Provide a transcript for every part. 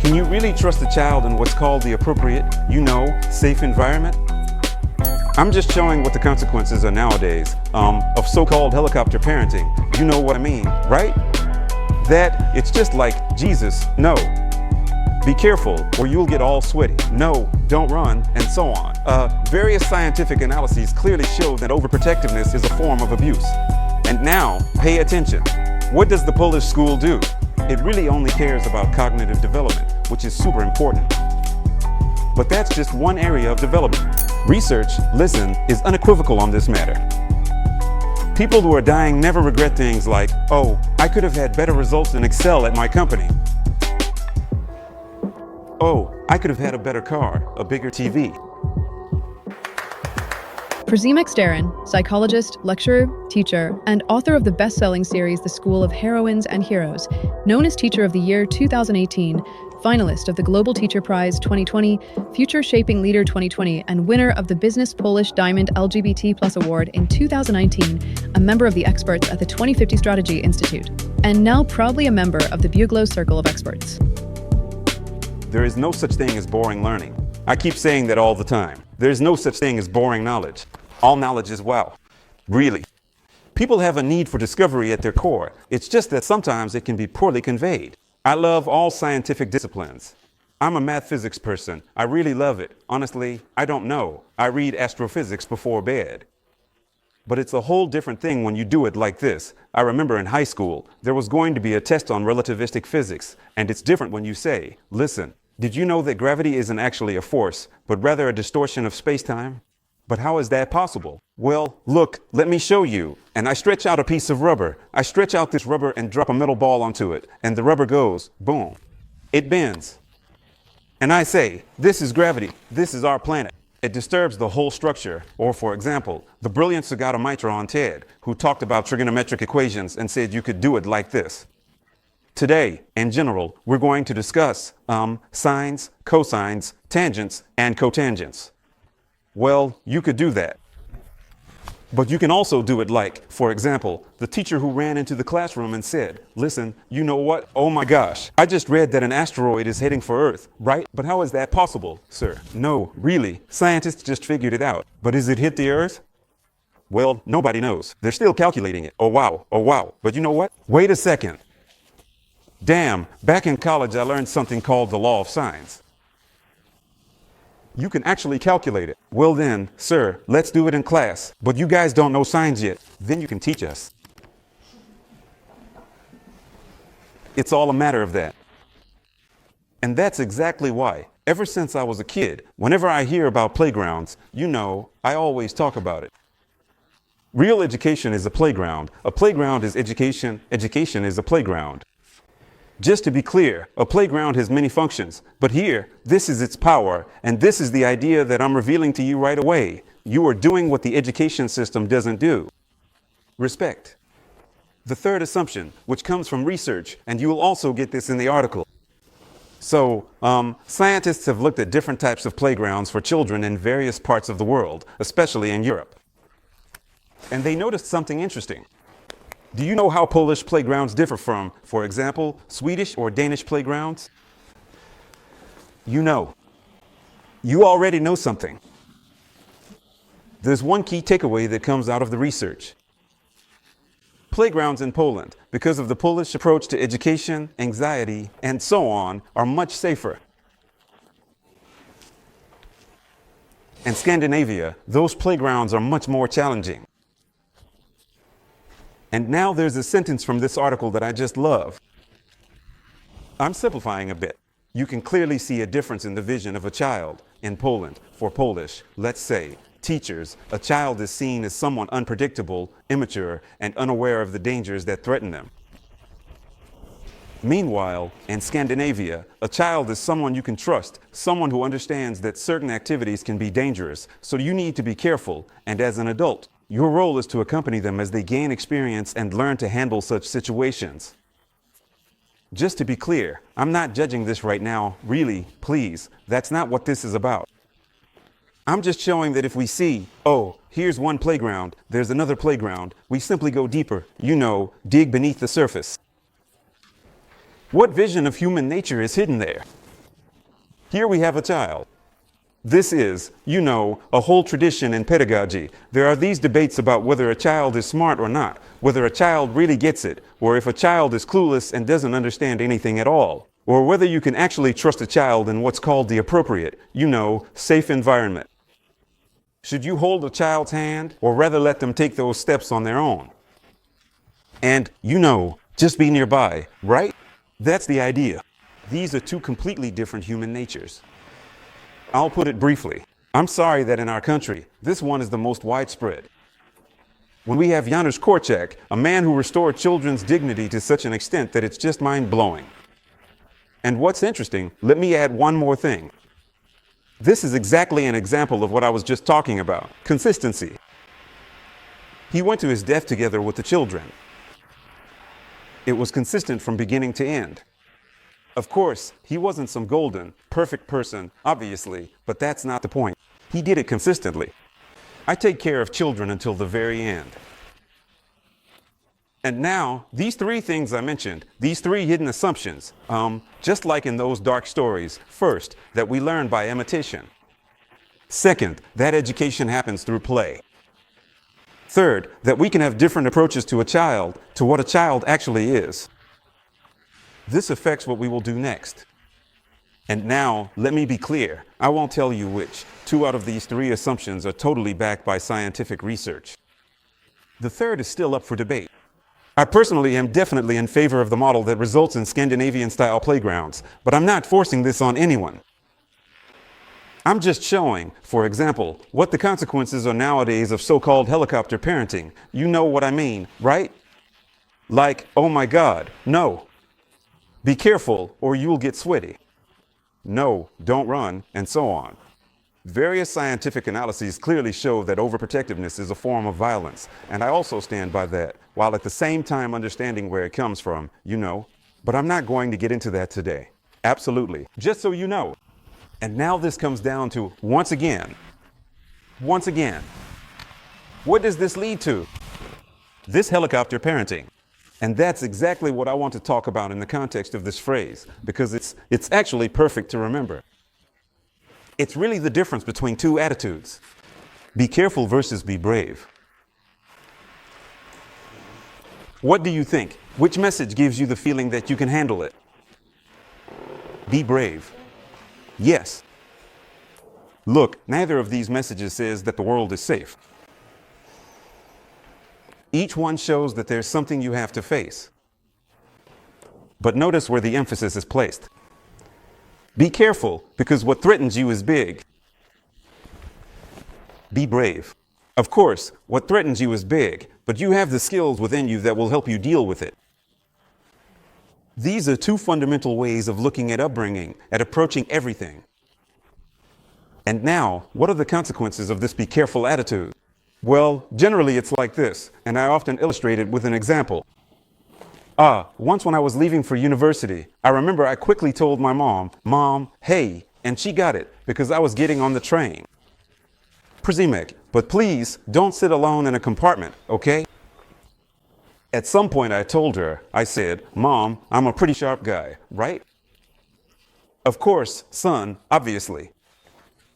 Can you really trust a child in what's called the appropriate, safe environment? I'm just showing what the consequences are nowadays of so-called helicopter parenting. You know what I mean, right? That it's just like Jesus, no. Be careful or you'll get all sweaty. No, don't run, and so on. Various scientific analyses clearly show that overprotectiveness is a form of abuse. And now, pay attention. What does the Polish school do? It really only cares about cognitive development, which is super important. But that's just one area of development. Research, listen, is unequivocal on this matter. People who are dying never regret things like, oh, I could have had better results in Excel at my company. Oh, I could have had a better car, a bigger TV. Przemek Staroń, psychologist, lecturer, teacher, and author of the best-selling series The School of Heroines and Heroes, known as Teacher of the Year 2018, finalist of the Global Teacher Prize 2020, Future Shaping Leader 2020, and winner of the Business Polish Diamond LGBT+ Award in 2019, a member of the experts at the 2050 Strategy Institute, and now proudly a member of the Buglo Circle of Experts. There is no such thing as boring learning. I keep saying that all the time. There's no such thing as boring knowledge. All knowledge is wow. Really. People have a need for discovery at their core. It's just that sometimes it can be poorly conveyed. I love all scientific disciplines. I'm a math physics person. I really love it. Honestly, I don't know. I read astrophysics before bed. But it's a whole different thing when you do it like this. I remember in high school, there was going to be a test on relativistic physics, and it's different when you say, listen, did you know that gravity isn't actually a force, but rather a distortion of space-time? But how is that possible? Well, look, let me show you. And I stretch out a piece of rubber. I stretch out this rubber and drop a metal ball onto it, and the rubber goes, boom. It bends. And I say, this is gravity. This is our planet. It disturbs the whole structure. Or for example, the brilliant Sugata Ted, who talked about trigonometric equations and said you could do it like this. Today, in general, we're going to discuss sines, cosines, tangents, and cotangents. Well, you could do that. But you can also do it like, for example, the teacher who ran into the classroom and said, listen, you know what? Oh my gosh, I just read that an asteroid is heading for Earth, right? But how is that possible, sir? No, really, scientists just figured it out. But is it hit the Earth? Well, nobody knows. They're still calculating it. Oh wow. But you know what? Wait a second. Damn, back in college I learned something called the law of sines. You can actually calculate it. Well then, sir, let's do it in class. But you guys don't know sines yet. Then you can teach us. It's all a matter of that. And that's exactly why, ever since I was a kid, whenever I hear about playgrounds, I always talk about it. Real education is a playground. A playground is education. Education is a playground. Just to be clear, a playground has many functions, but here, this is its power, and this is the idea that I'm revealing to you right away. You are doing what the education system doesn't do. Respect. The third assumption, which comes from research, and you will also get this in the article. So, scientists have looked at different types of playgrounds for children in various parts of the world, especially in Europe. And they noticed something interesting. Do you know how Polish playgrounds differ from, for example, Swedish or Danish playgrounds? You know. You already know something. There's one key takeaway that comes out of the research. Playgrounds in Poland, because of the Polish approach to education, anxiety, and so on, are much safer. In Scandinavia, those playgrounds are much more challenging. And now there's a sentence from this article that I just love. I'm simplifying a bit. You can clearly see a difference in the vision of a child in Poland. For Polish, let's say, teachers, a child is seen as someone unpredictable, immature, and unaware of the dangers that threaten them. Meanwhile, in Scandinavia, a child is someone you can trust, someone who understands that certain activities can be dangerous, so you need to be careful, and as an adult, your role is to accompany them as they gain experience and learn to handle such situations. Just to be clear, I'm not judging this right now, really, please, that's not what this is about. I'm just showing that if we see, oh, here's one playground, there's another playground, we simply go deeper, dig beneath the surface. What vision of human nature is hidden there? Here we have a child. This is, a whole tradition in pedagogy. There are these debates about whether a child is smart or not, whether a child really gets it, or if a child is clueless and doesn't understand anything at all, or whether you can actually trust a child in what's called the appropriate, safe environment. Should you hold a child's hand, or rather let them take those steps on their own? And, just be nearby, right? That's the idea. These are two completely different human natures. I'll put it briefly. I'm sorry that in our country, this one is the most widespread. When we have Janusz Korczak, a man who restored children's dignity to such an extent that it's just mind-blowing. And what's interesting, let me add one more thing. This is exactly an example of what I was just talking about, consistency. He went to his death together with the children. It was consistent from beginning to end. Of course, he wasn't some golden, perfect person, obviously, but that's not the point. He did it consistently. I take care of children until the very end. And now, these three things I mentioned, these three hidden assumptions, just like in those dark stories, first, that we learn by imitation. Second, that education happens through play. Third, that we can have different approaches to what a child actually is. This affects what we will do next. And now, let me be clear. I won't tell you which. 2 out of these 3 assumptions are totally backed by scientific research. The third is still up for debate. I personally am definitely in favor of the model that results in Scandinavian-style playgrounds, but I'm not forcing this on anyone. I'm just showing, for example, what the consequences are nowadays of so-called helicopter parenting. You know what I mean, right? Like, oh my God, no. Be careful or you'll get sweaty. No, don't run, and so on. Various scientific analyses clearly show that overprotectiveness is a form of violence, and I also stand by that, while at the same time understanding where it comes from, But I'm not going to get into that today. Absolutely. Just so you know. And now this comes down to, once again, what does this lead to? This helicopter parenting. And that's exactly what I want to talk about in the context of this phrase, because it's actually perfect to remember. It's really the difference between 2 attitudes. Be careful versus be brave. What do you think? Which message gives you the feeling that you can handle it? Be brave. Yes. Look, neither of these messages says that the world is safe. Each one shows that there's something you have to face. But notice where the emphasis is placed. Be careful, because what threatens you is big. Be brave. Of course, what threatens you is big, but you have the skills within you that will help you deal with it. These are 2 fundamental ways of looking at upbringing, at approaching everything. And now, what are the consequences of this be careful attitude? Well, generally it's like this, and I often illustrate it with an example. Once when I was leaving for university, I remember I quickly told my mom, hey, and she got it because I was getting on the train. Przemek, but please don't sit alone in a compartment, okay? At some point I told her, I said, Mom, I'm a pretty sharp guy, right? Of course, son, obviously.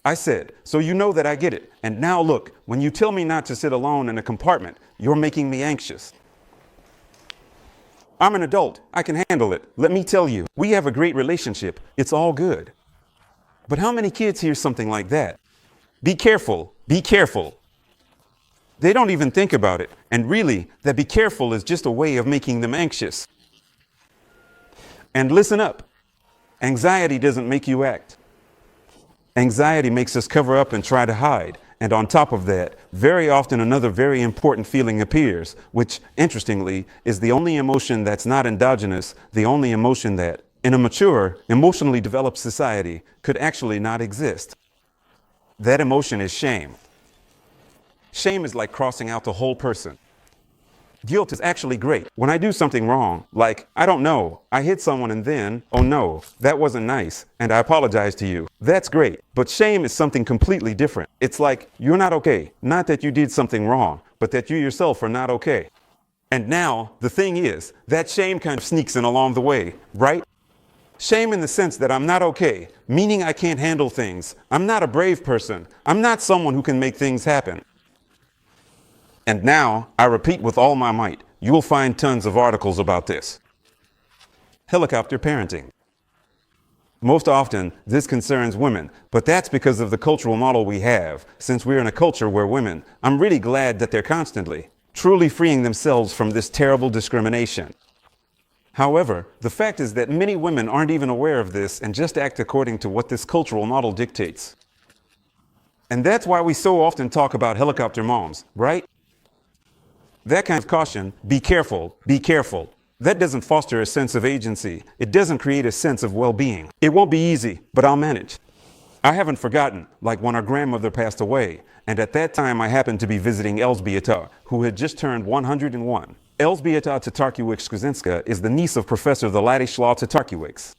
I said, so you know that I get it. And now look, when you tell me not to sit alone in a compartment, you're making me anxious. I'm an adult. I can handle it. Let me tell you, we have a great relationship. It's all good. But how many kids hear something like that? Be careful. Be careful. They don't even think about it. And really, that be careful is just a way of making them anxious. And listen up. Anxiety doesn't make you act. Anxiety makes us cover up and try to hide. And on top of that, very often another very important feeling appears, which, interestingly, is the only emotion that's not endogenous, the only emotion that, in a mature, emotionally developed society, could actually not exist. That emotion is shame. Shame is like crossing out the whole person. Guilt is actually great. When I do something wrong, like, I don't know, I hit someone and then, oh no, that wasn't nice, and I apologize to you. That's great. But shame is something completely different. It's like, you're not okay. Not that you did something wrong, but that you yourself are not okay. And now, the thing is, that shame kind of sneaks in along the way, right? Shame in the sense that I'm not okay, meaning I can't handle things. I'm not a brave person. I'm not someone who can make things happen. And now, I repeat with all my might, you'll find tons of articles about this. Helicopter parenting. Most often, this concerns women, but that's because of the cultural model we have. Since we're in a culture where women, I'm really glad that they're constantly, truly freeing themselves from this terrible discrimination. However, the fact is that many women aren't even aware of this and just act according to what this cultural model dictates. And that's why we so often talk about helicopter moms, right? That kind of caution, be careful, be careful. That doesn't foster a sense of agency. It doesn't create a sense of well-being. It won't be easy, but I'll manage. I haven't forgotten, like when our grandmother passed away, and at that time I happened to be visiting Elżbieta, who had just turned 101. Elżbieta Tatarkiewicz-Kozinska is the niece of Professor Władysław Tatarkiewicz,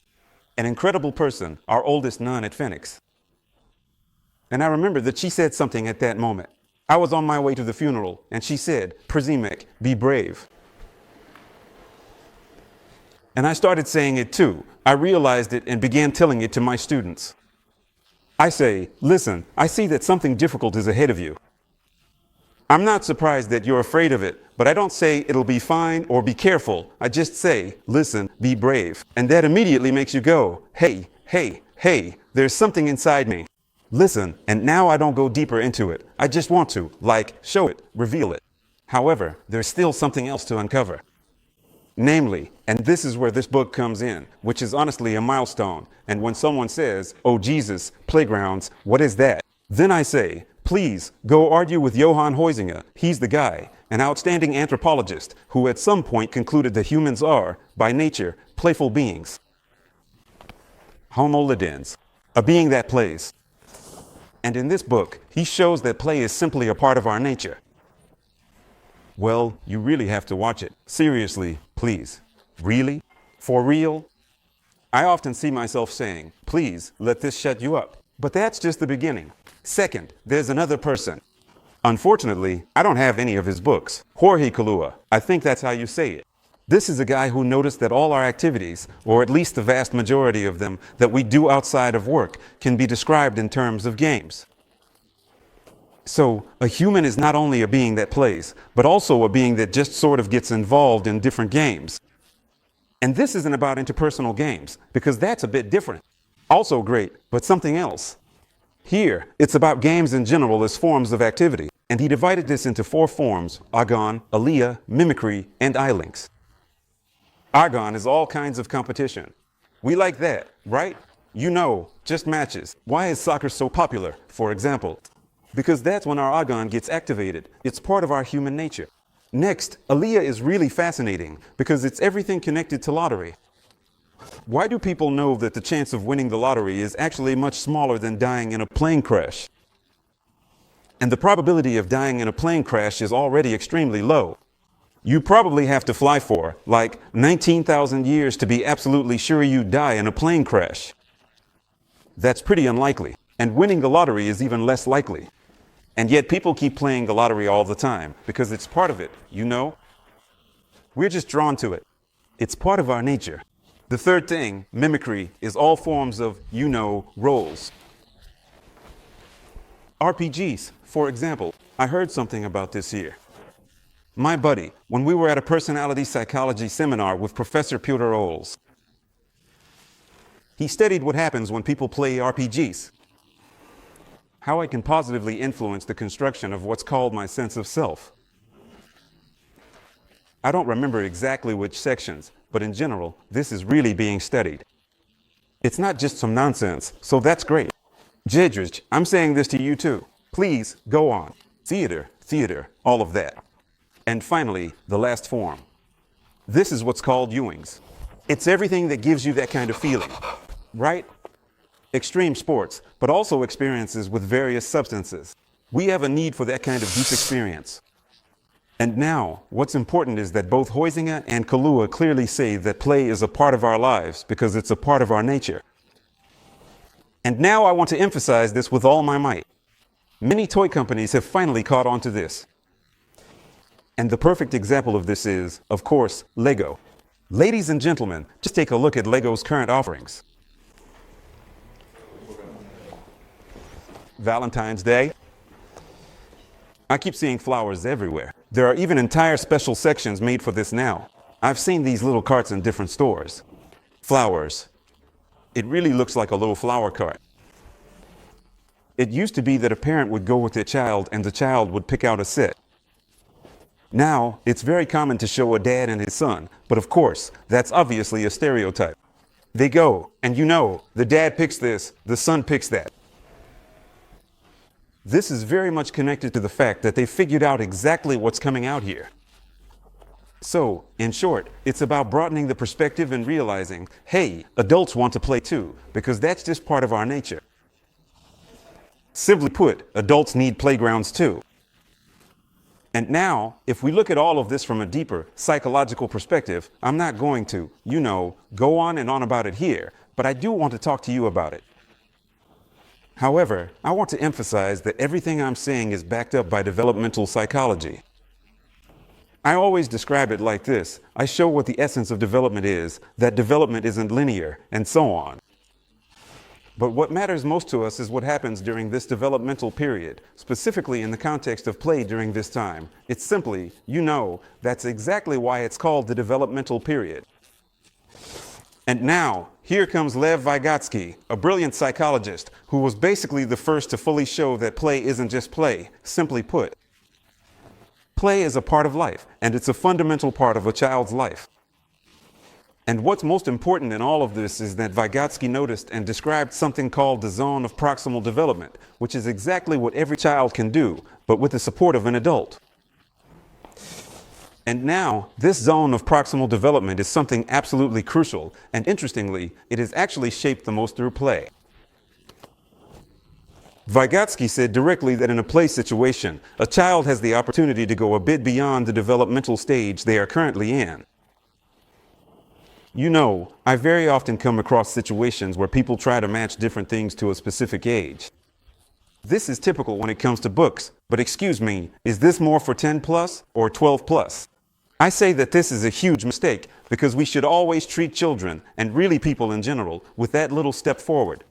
an incredible person, our oldest nun at Phoenix. And I remember that she said something at that moment. I was on my way to the funeral, and she said, Przemek, be brave. And I started saying it too. I realized it and began telling it to my students. I say, listen, I see that something difficult is ahead of you. I'm not surprised that you're afraid of it, but I don't say it'll be fine or be careful. I just say, listen, be brave. And that immediately makes you go, hey, hey, hey, there's something inside me. Listen, and now I don't go deeper into it. I just want to, show it, reveal it. However, there's still something else to uncover. Namely, and this is where this book comes in, which is honestly a milestone. And when someone says, oh Jesus, playgrounds, what is that? Then I say, please go argue with Johann Huizinga. He's the guy, an outstanding anthropologist who at some point concluded that humans are, by nature, playful beings. Homo ludens, a being that plays. And in this book, he shows that play is simply a part of our nature. Well, you really have to watch it. Seriously, please. Really? For real? I often see myself saying, please, let this shut you up. But that's just the beginning. Second, there's another person. Unfortunately, I don't have any of his books. Jorge Kalua, I think that's how you say it. This is a guy who noticed that all our activities, or at least the vast majority of them, that we do outside of work, can be described in terms of games. So, a human is not only a being that plays, but also a being that just sort of gets involved in different games. And this isn't about interpersonal games, because that's a bit different. Also great, but something else. Here, it's about games in general as forms of activity, and he divided this into 4 forms: Agon, Aliyah, Mimicry, and I-links. Agon is all kinds of competition. We like that, right? You know, just matches. Why is soccer so popular, for example? Because that's when our Agon gets activated. It's part of our human nature. Next, Aliyah is really fascinating because it's everything connected to lottery. Why do people know that the chance of winning the lottery is actually much smaller than dying in a plane crash? And the probability of dying in a plane crash is already extremely low. You probably have to fly for, 19,000 years to be absolutely sure you die in a plane crash. That's pretty unlikely. And winning the lottery is even less likely. And yet people keep playing the lottery all the time because it's part of it, you know? We're just drawn to it. It's part of our nature. The third thing, mimicry, is all forms of, roles. RPGs, for example. I heard something about this here. My buddy, when we were at a personality psychology seminar with Professor Peter Oles, he studied what happens when people play RPGs. How I can positively influence the construction of what's called my sense of self. I don't remember exactly which sections, but in general, this is really being studied. It's not just some nonsense, so that's great. Jedrich, I'm saying this to you too. Please, go on. Theater, all of that. And finally, the last form. This is what's called Ewings. It's everything that gives you that kind of feeling, right? Extreme sports, but also experiences with various substances. We have a need for that kind of deep experience. And now, what's important is that both Huizinga and Kalua clearly say that play is a part of our lives because it's a part of our nature. And now I want to emphasize this with all my might. Many toy companies have finally caught on to this. And the perfect example of this is, of course, Lego. Ladies and gentlemen, just take a look at Lego's current offerings. Valentine's Day. I keep seeing flowers everywhere. There are even entire special sections made for this now. I've seen these little carts in different stores. Flowers. It really looks like a little flower cart. It used to be that a parent would go with their child and the child would pick out a set. Now, it's very common to show a dad and his son, but of course, that's obviously a stereotype. They go, and you know, the dad picks this, the son picks that. This is very much connected to the fact that they figured out exactly what's coming out here. So, in short, it's about broadening the perspective and realizing, hey, adults want to play too, because that's just part of our nature. Simply put, adults need playgrounds too. And now, if we look at all of this from a deeper psychological perspective, I'm not going to, go on and on about it here, but I do want to talk to you about it. However, I want to emphasize that everything I'm saying is backed up by developmental psychology. I always describe it like this. I show what the essence of development is, that development isn't linear, and so on. But what matters most to us is what happens during this developmental period, specifically in the context of play during this time. It's simply, that's exactly why it's called the developmental period. And now, here comes Lev Vygotsky, a brilliant psychologist who was basically the first to fully show that play isn't just play, simply put. Play is a part of life, and it's a fundamental part of a child's life. And what's most important in all of this is that Vygotsky noticed and described something called the zone of proximal development, which is exactly what every child can do, but with the support of an adult. And now, this zone of proximal development is something absolutely crucial, and interestingly, it is actually shaped the most through play. Vygotsky said directly that in a play situation, a child has the opportunity to go a bit beyond the developmental stage they are currently in. I very often come across situations where people try to match different things to a specific age. This is typical when it comes to books, but excuse me, is this more for 10 plus or 12 plus? I say that this is a huge mistake because we should always treat children, and really people in general, with that little step forward.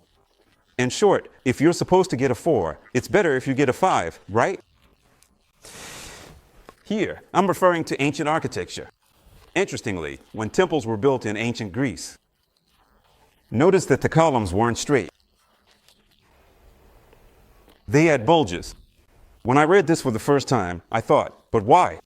In short, if you're supposed to get a 4, it's better if you get a 5, right? Here, I'm referring to ancient architecture. Interestingly, when temples were built in ancient Greece, notice that the columns weren't straight. They had bulges. When I read this for the first time, I thought, but why?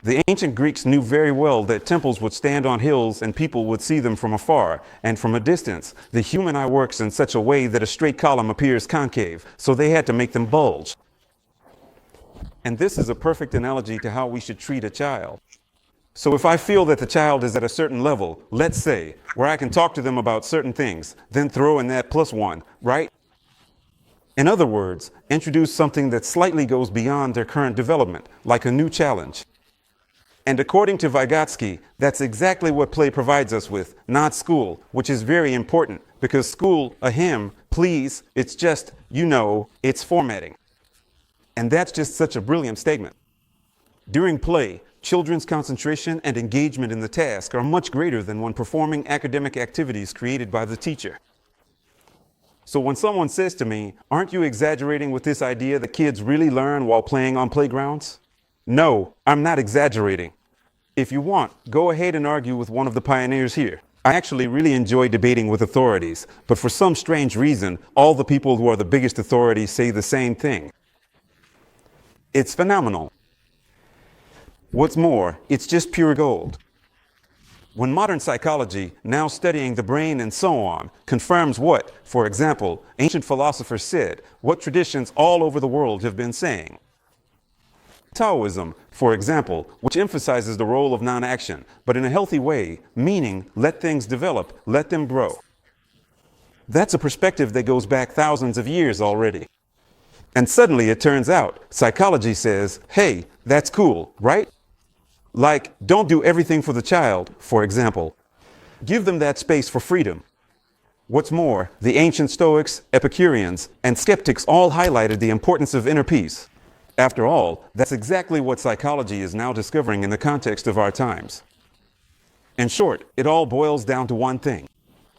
The ancient Greeks knew very well that temples would stand on hills and people would see them from afar, and from a distance, the human eye works in such a way that a straight column appears concave, so they had to make them bulge. And this is a perfect analogy to how we should treat a child. So if I feel that the child is at a certain level, let's say, where I can talk to them about certain things, then throw in that +1, right? In other words, introduce something that slightly goes beyond their current development, like a new challenge. And according to Vygotsky, that's exactly what play provides us with, not school, which is very important, because school, please, it's just, it's formatting. And that's just such a brilliant statement. During play, children's concentration and engagement in the task are much greater than when performing academic activities created by the teacher. So when someone says to me, aren't you exaggerating with this idea that kids really learn while playing on playgrounds? No, I'm not exaggerating. If you want, go ahead and argue with one of the pioneers here. I actually really enjoy debating with authorities, but for some strange reason, all the people who are the biggest authorities say the same thing. It's phenomenal. What's more, it's just pure gold. When modern psychology, now studying the brain and so on, confirms what, for example, ancient philosophers said, what traditions all over the world have been saying. Taoism, for example, which emphasizes the role of non-action, but in a healthy way, meaning let things develop, let them grow. That's a perspective that goes back thousands of years already. And suddenly it turns out, psychology says, hey, that's cool, right? Like, don't do everything for the child, for example. Give them that space for freedom. What's more, the ancient Stoics, Epicureans, and skeptics all highlighted the importance of inner peace. After all, that's exactly what psychology is now discovering in the context of our times. In short, it all boils down to one thing.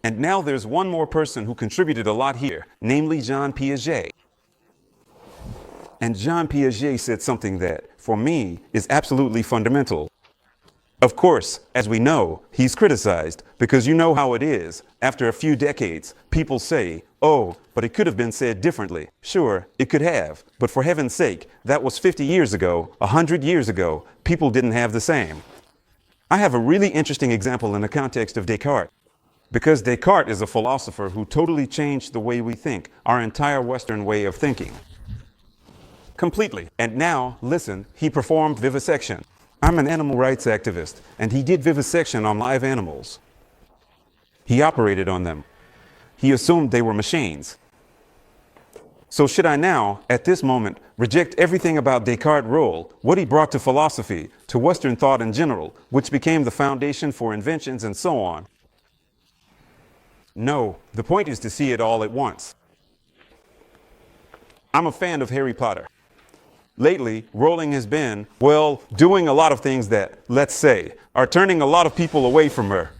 And now there's one more person who contributed a lot here, namely Jean Piaget. And Jean Piaget said something that, for me, is absolutely fundamental. Of course, as we know, he's criticized because you know how it is. After a few decades, people say, oh, but it could have been said differently. Sure, it could have. But for heaven's sake, that was 50 years ago, 100 years ago. People didn't have the same. I have a really interesting example in the context of Descartes. Because Descartes is a philosopher who totally changed the way we think, our entire Western way of thinking. Completely. And now, listen, he performed vivisection. I'm an animal rights activist, and he did vivisection on live animals. He operated on them. He assumed they were machines. So should I now, at this moment, reject everything about Descartes' role, what he brought to philosophy, to Western thought in general, which became the foundation for inventions and so on? No, the point is to see it all at once. I'm a fan of Harry Potter. Lately, Rowling has been, well, doing a lot of things that, let's say, are turning a lot of people away from her.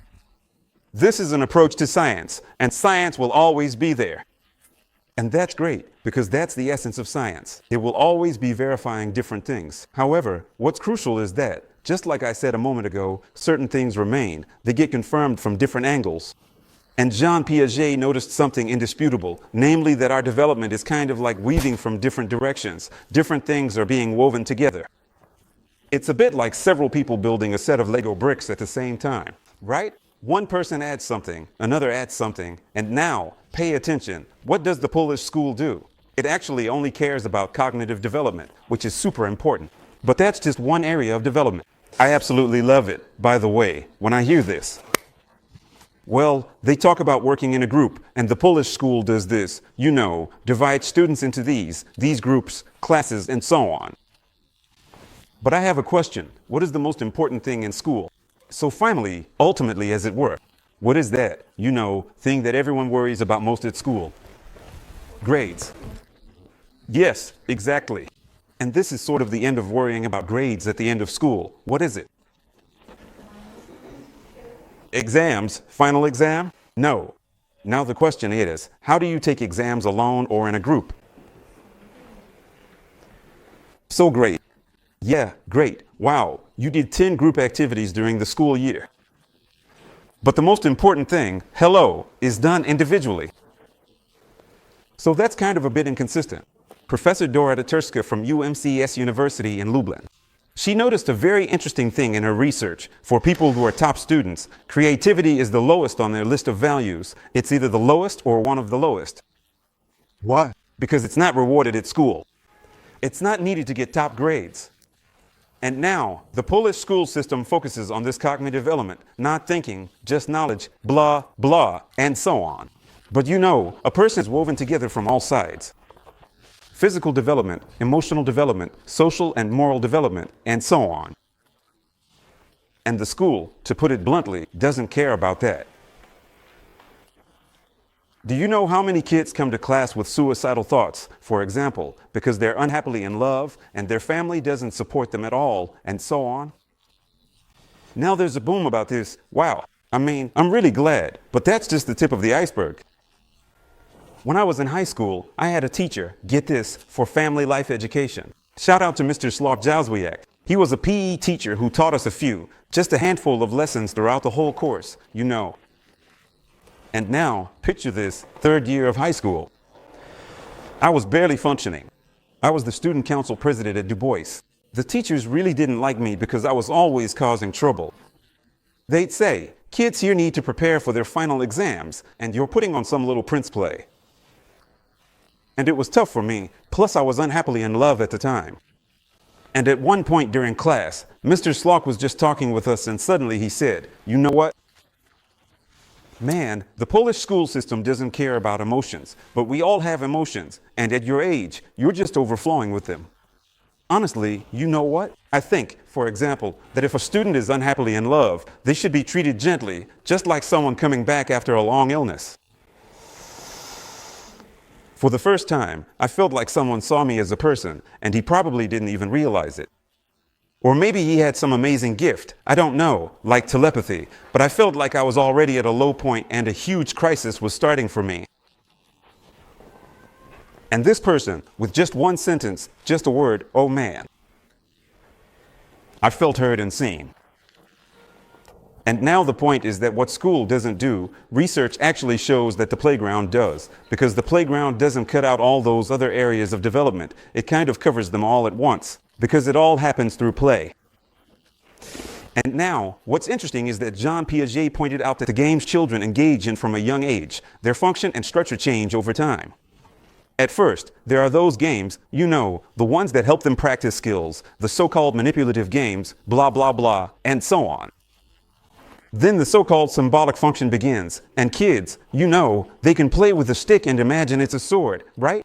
This is an approach to science, and science will always be there. And that's great, because that's the essence of science. It will always be verifying different things. However, what's crucial is that, just like I said a moment ago, certain things remain. They get confirmed from different angles. And Jean Piaget noticed something indisputable, namely that our development is kind of like weaving from different directions. Different things are being woven together. It's a bit like several people building a set of Lego bricks at the same time, right? One person adds something, another adds something, and now, pay attention. What does the Polish school do? It actually only cares about cognitive development, which is super important. But that's just one area of development. I absolutely love it, by the way, when I hear this. Well, they talk about working in a group, and the Polish school does this, you know, divide students into these groups, classes, and so on. But I have a question. What is the most important thing in school? So finally, ultimately, as it were, what is that, you know, thing that everyone worries about most at school? Grades. Yes, exactly. And this is sort of the end of worrying about grades at the end of school. What is it? Exams, final exam? No. Now the question is, how do you take exams alone or in a group? So great. Yeah, great. Wow, you did 10 group activities during the school year. But the most important thing, hello, is done individually. So that's kind of a bit inconsistent. Professor Dora Taterska from SWPS University in Lublin. She noticed a very interesting thing in her research. For people who are top students, creativity is the lowest on their list of values. It's either the lowest or one of the lowest. Why? Because it's not rewarded at school. It's not needed to get top grades. And now, the Polish school system focuses on this cognitive element, not thinking, just knowledge, blah, blah, and so on. But you know, a person is woven together from all sides. Physical development, emotional development, social and moral development, and so on. And the school, to put it bluntly, doesn't care about that. Do you know how many kids come to class with suicidal thoughts, for example, because they're unhappily in love and their family doesn't support them at all, and so on? Now there's a boom about this. Wow. I mean, I'm really glad, but that's just the tip of the iceberg. When I was in high school, I had a teacher, get this, for family life education. Shout out to Mr. Slok-Jazwiak. He was a PE teacher who taught us just a handful of lessons throughout the whole course, you know. And now, picture this, third year of high school. I was barely functioning. I was the student council president at Du Bois. The teachers really didn't like me because I was always causing trouble. They'd say, kids here need to prepare for their final exams, and you're putting on some little Prince play. And it was tough for me, plus I was unhappily in love at the time. And at one point during class, Mr. Slok was just talking with us and suddenly he said, you know what? Man, the Polish school system doesn't care about emotions, but we all have emotions, and at your age, you're just overflowing with them. Honestly, you know what? I think, for example, that if a student is unhappily in love, they should be treated gently, just like someone coming back after a long illness. For the first time, I felt like someone saw me as a person, and he probably didn't even realize it. Or maybe he had some amazing gift, I don't know, like telepathy, but I felt like I was already at a low point and a huge crisis was starting for me. And this person, with just one sentence, just a word, oh man, I felt heard and seen. And now the point is that what school doesn't do, research actually shows that the playground does, because the playground doesn't cut out all those other areas of development. It kind of covers them all at once, because it all happens through play. And now, what's interesting is that Jean Piaget pointed out that the games children engage in from a young age, their function and structure change over time. At first, there are those games, you know, the ones that help them practice skills, the so-called manipulative games, blah, blah, blah, and so on. Then the so-called symbolic function begins, and kids, you know, they can play with a stick and imagine it's a sword, right?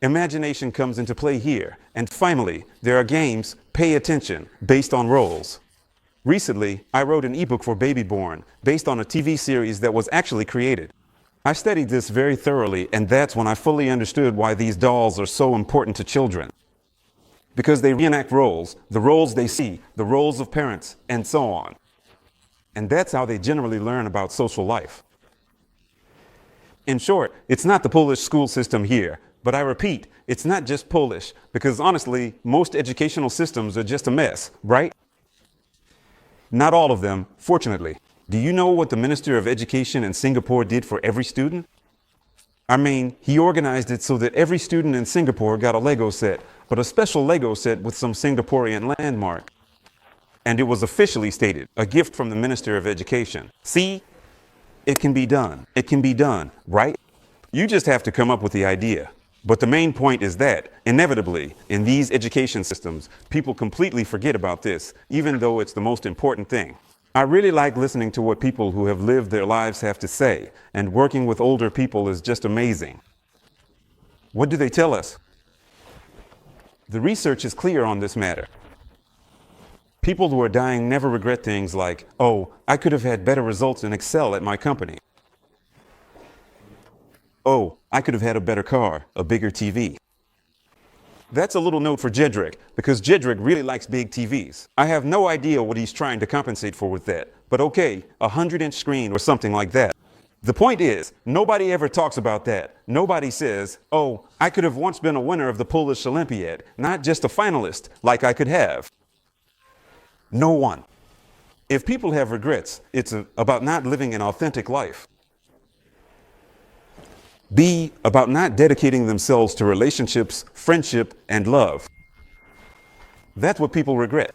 Imagination comes into play here. And finally, there are games, pay attention, based on roles. Recently, I wrote an ebook for Baby Born, based on a TV series that was actually created. I studied this very thoroughly, and that's when I fully understood why these dolls are so important to children. Because they reenact roles, the roles they see, the roles of parents, and so on. And that's how they generally learn about social life. In short, it's not the Polish school system here, but I repeat, it's not just Polish, because honestly, most educational systems are just a mess, right? Not all of them, fortunately. Do you know what the Minister of Education in Singapore did for every student? I mean, he organized it so that every student in Singapore got a Lego set, but a special Lego set with some Singaporean landmark. And it was officially stated, a gift from the Minister of Education. See? It can be done. It can be done, right? You just have to come up with the idea. But the main point is that, inevitably, in these education systems, people completely forget about this, even though it's the most important thing. I really like listening to what people who have lived their lives have to say, and working with older people is just amazing. What do they tell us? The research is clear on this matter. People who are dying never regret things like, oh, I could have had better results in Excel at my company. Oh, I could have had a better car, a bigger TV. That's a little note for Jedrick, because Jedrick really likes big TVs. I have no idea what he's trying to compensate for with that, but okay, a 100-inch screen or something like that. The point is, nobody ever talks about that. Nobody says, oh, I could have once been a winner of the Polish Olympiad, not just a finalist, like I could have. No one. If people have regrets, it's about not living an authentic life. B, about not dedicating themselves to relationships, friendship, and love. That's what people regret.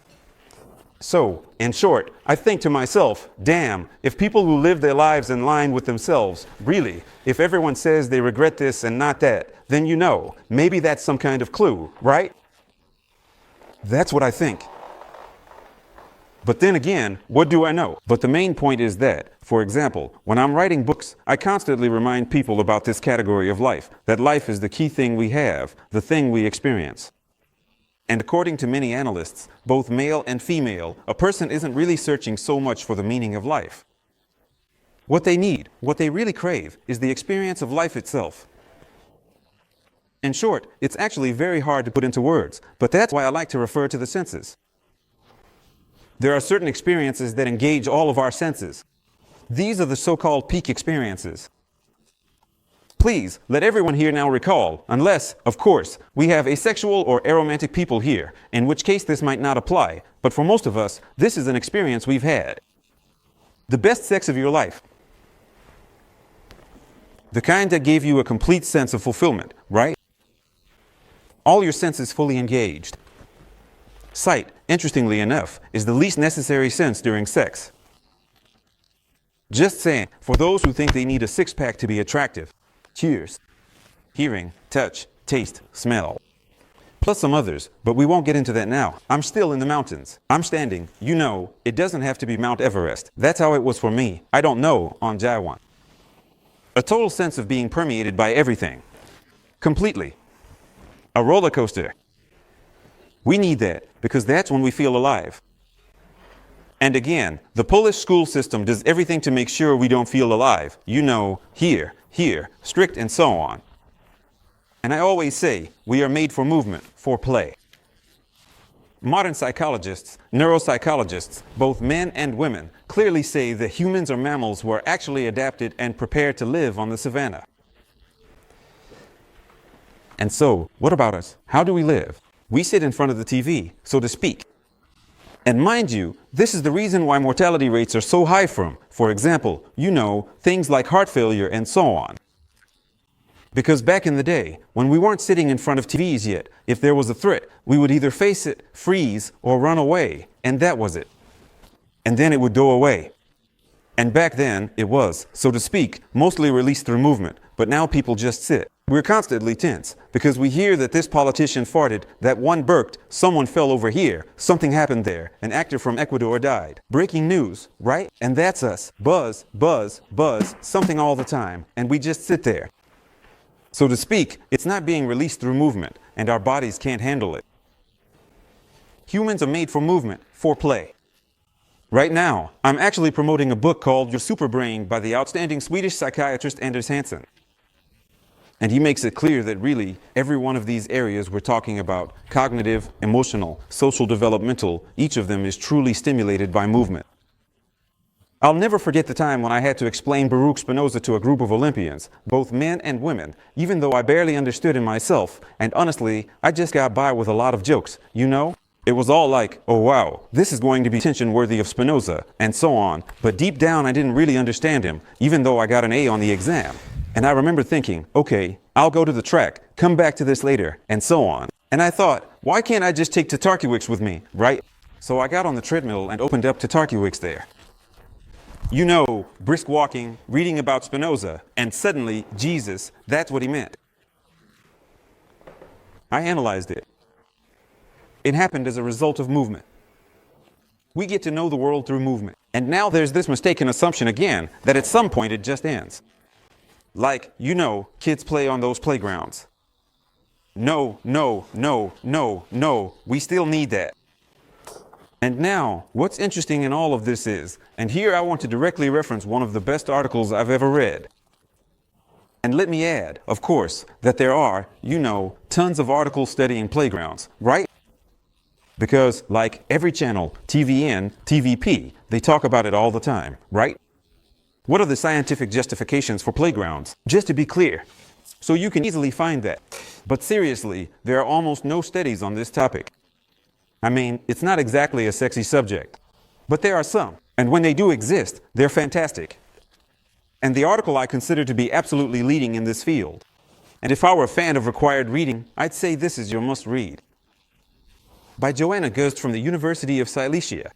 So, in short, I think to myself, damn, if people who live their lives in line with themselves, really, if everyone says they regret this and not that, then you know, maybe that's some kind of clue, right? That's what I think. But then again, what do I know? But the main point is that, for example, when I'm writing books, I constantly remind people about this category of life, that life is the key thing we have, the thing we experience. And according to many analysts, both male and female, a person isn't really searching so much for the meaning of life. What they need, what they really crave, is the experience of life itself. In short, it's actually very hard to put into words, but that's why I like to refer to the senses. There are certain experiences that engage all of our senses. These are the so-called peak experiences. Please, let everyone here now recall, unless, of course, we have asexual or aromantic people here, in which case this might not apply, but for most of us, this is an experience we've had. The best sex of your life. The kind that gave you a complete sense of fulfillment, right? All your senses fully engaged. Sight, interestingly enough, is the least necessary sense during sex. Just saying, for those who think they need a six-pack to be attractive. Cheers. Hearing, touch, taste, smell. Plus some others, but we won't get into that now. I'm still in the mountains. I'm standing, you know, it doesn't have to be Mount Everest. That's how it was for me. I don't know, on Jaiwan. A total sense of being permeated by everything. Completely. A roller coaster. We need that, because that's when we feel alive. And again, the Polish school system does everything to make sure we don't feel alive. You know, here, strict and so on. And I always say, we are made for movement, for play. Modern psychologists, neuropsychologists, both men and women, clearly say that humans are mammals who are actually adapted and prepared to live on the savannah. And so, what about us? How do we live? We sit in front of the TV, so to speak. And mind you, this is the reason why mortality rates are so high from, for example, things like heart failure and so on. Because back in the day, when we weren't sitting in front of TVs yet, if there was a threat, we would either face it, freeze, or run away, and that was it. And then it would go away. And back then, it was, so to speak, mostly released through movement, but now people just sit. We're constantly tense, because we hear that this politician farted, that one burped, someone fell over here, something happened there, an actor from Ecuador died. Breaking news, right? And that's us. Buzz, buzz, buzz, something all the time, and we just sit there. So to speak, it's not being released through movement, and our bodies can't handle it. Humans are made for movement, for play. Right now, I'm actually promoting a book called Your Superbrain by the outstanding Swedish psychiatrist Anders Hansen. And he makes it clear that really, every one of these areas we're talking about, cognitive, emotional, social developmental, each of them is truly stimulated by movement. I'll never forget the time when I had to explain Baruch Spinoza to a group of Olympians, both men and women, even though I barely understood him myself, and honestly, I just got by with a lot of jokes, It was all like, oh wow, this is going to be tension worthy of Spinoza, and so on, but deep down I didn't really understand him, even though I got an A on the exam. And I remember thinking, okay, I'll go to the track, come back to this later, and so on. And I thought, why can't I just take Tatarkiewicz with me, right? So I got on the treadmill and opened up Tatarkiewicz there. Brisk walking, reading about Spinoza, and suddenly, Jesus, that's what he meant. I analyzed it. It happened as a result of movement. We get to know the world through movement. And now there's this mistaken assumption again that at some point it just ends. Like, kids play on those playgrounds. No, we still need that. And now, what's interesting in all of this is, and here I want to directly reference one of the best articles I've ever read. And let me add, of course, that there are, tons of articles studying playgrounds, right? Because, like every channel, TVN, TVP, they talk about it all the time, right? What are the scientific justifications for playgrounds? Just to be clear, so you can easily find that. But seriously, there are almost no studies on this topic. I mean, it's not exactly a sexy subject, but there are some. And when they do exist, they're fantastic. And the article I consider to be absolutely leading in this field. And if I were a fan of required reading, I'd say this is your must-read. By Joanna Gust from the University of Silesia.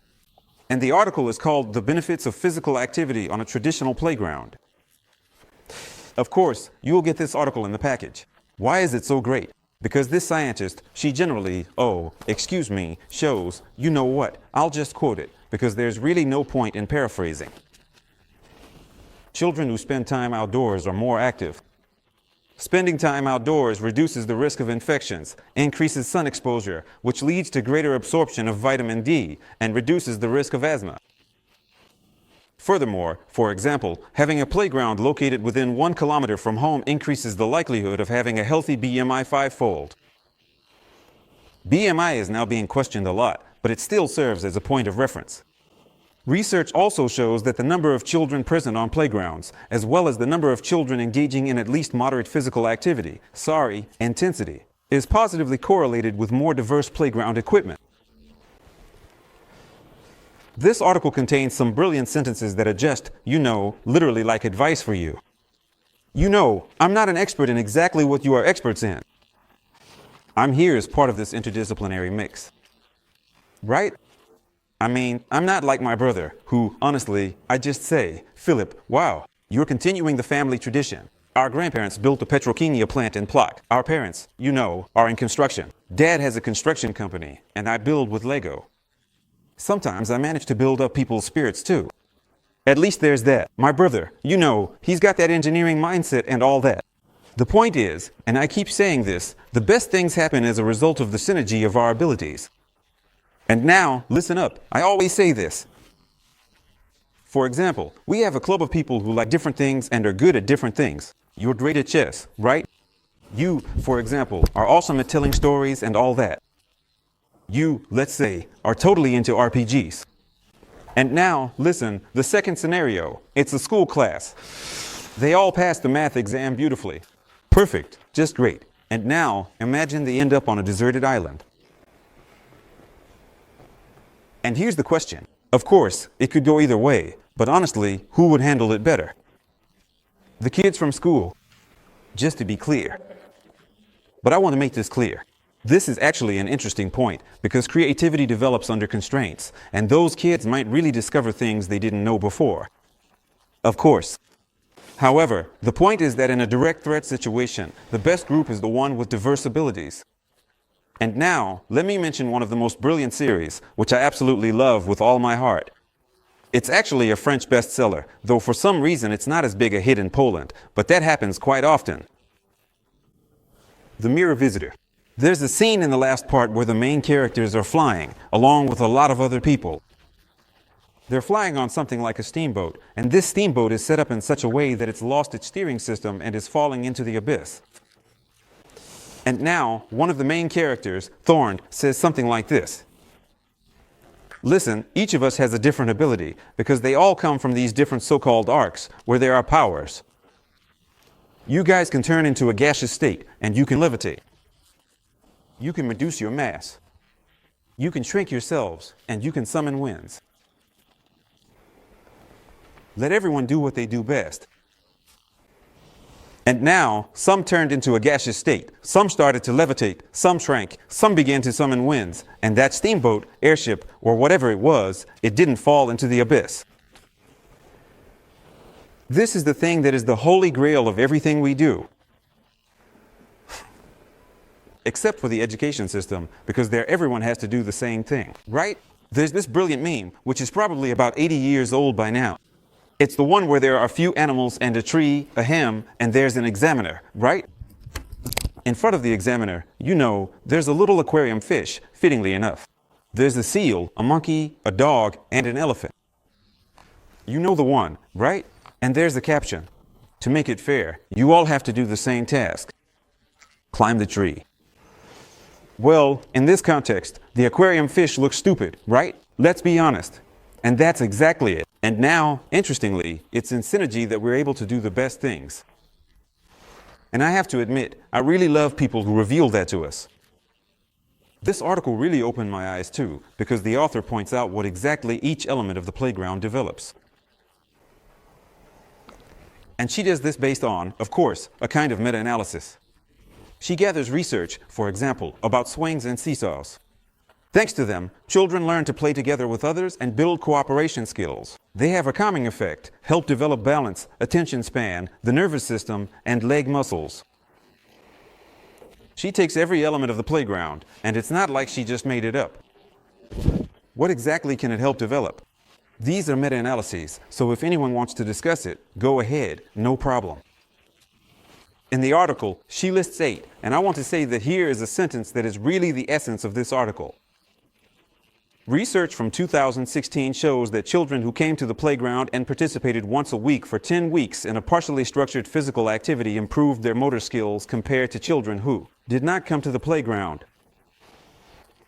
And the article is called The Benefits of Physical Activity on a Traditional Playground. Of course, you will get this article in the package. Why is it so great? Because this scientist, she generally, shows, you know what, I'll just quote it, because there's really no point in paraphrasing. Children who spend time outdoors are more active. Spending time outdoors reduces the risk of infections, increases sun exposure, which leads to greater absorption of vitamin D and reduces the risk of asthma. Furthermore, for example, having a playground located within 1 kilometer from home increases the likelihood of having a healthy BMI fivefold. BMI is now being questioned a lot, but it still serves as a point of reference. Research also shows that the number of children present on playgrounds, as well as the number of children engaging in at least moderate physical activity, intensity, is positively correlated with more diverse playground equipment. This article contains some brilliant sentences that are just, literally like advice for you. I'm not an expert in exactly what you are experts in. I'm here as part of this interdisciplinary mix. Right? I mean, I'm not like my brother, who, honestly, I just say, Philip, wow, you're continuing the family tradition. Our grandparents built a petrochemia plant in Plock. Our parents, are in construction. Dad has a construction company, and I build with Lego. Sometimes I manage to build up people's spirits too. At least there's that. My brother, he's got that engineering mindset and all that. The point is, and I keep saying this, the best things happen as a result of the synergy of our abilities. And now, listen up, I always say this. For example, we have a club of people who like different things and are good at different things. You're great at chess, right? You, for example, are awesome at telling stories and all that. You, let's say, are totally into RPGs. And now, listen, the second scenario. It's a school class. They all pass the math exam beautifully. Perfect, just great. And now, imagine they end up on a deserted island. And here's the question. Of course, it could go either way, but honestly, who would handle it better? The kids from school. Just to be clear. But I want to make this clear. This is actually an interesting point because creativity develops under constraints, and those kids might really discover things they didn't know before. Of course. However, the point is that in a direct threat situation, the best group is the one with diverse abilities. And now, let me mention one of the most brilliant series, which I absolutely love with all my heart. It's actually a French bestseller, though for some reason it's not as big a hit in Poland, but that happens quite often. The Mirror Visitor. There's a scene in the last part where the main characters are flying, along with a lot of other people. They're flying on something like a steamboat, and this steamboat is set up in such a way that it's lost its steering system and is falling into the abyss. And now, one of the main characters, Thorn, says something like this. Listen, each of us has a different ability, because they all come from these different so-called arcs, where there are powers. You guys can turn into a gaseous state, and you can levitate. You can reduce your mass. You can shrink yourselves, and you can summon winds. Let everyone do what they do best. And now, some turned into a gaseous state, some started to levitate, some shrank, some began to summon winds, and that steamboat, airship, or whatever it was, it didn't fall into the abyss. This is the thing that is the holy grail of everything we do. Except for the education system, because there everyone has to do the same thing, right? There's this brilliant meme, which is probably about 80 years old by now. It's the one where there are a few animals and a tree, a hem, and there's an examiner, right? In front of the examiner, you know, there's a little aquarium fish, fittingly enough. There's a seal, a monkey, a dog, and an elephant. You know the one, right? And there's the caption. To make it fair, you all have to do the same task. Climb the tree. Well, in this context, the aquarium fish looks stupid, right? Let's be honest. And that's exactly it. And now, interestingly, it's in synergy that we're able to do the best things. And I have to admit, I really love people who reveal that to us. This article really opened my eyes too, because the author points out what exactly each element of the playground develops. And she does this based on, of course, a kind of meta-analysis. She gathers research, for example, about swings and seesaws. Thanks to them, children learn to play together with others and build cooperation skills. They have a calming effect, help develop balance, attention span, the nervous system, and leg muscles. She takes every element of the playground, and it's not like she just made it up. What exactly can it help develop? These are meta-analyses, so if anyone wants to discuss it, go ahead, no problem. In the article, she lists 8, and I want to say that here is a sentence that is really the essence of this article. Research from 2016 shows that children who came to the playground and participated once a week for 10 weeks in a partially structured physical activity improved their motor skills compared to children who did not come to the playground.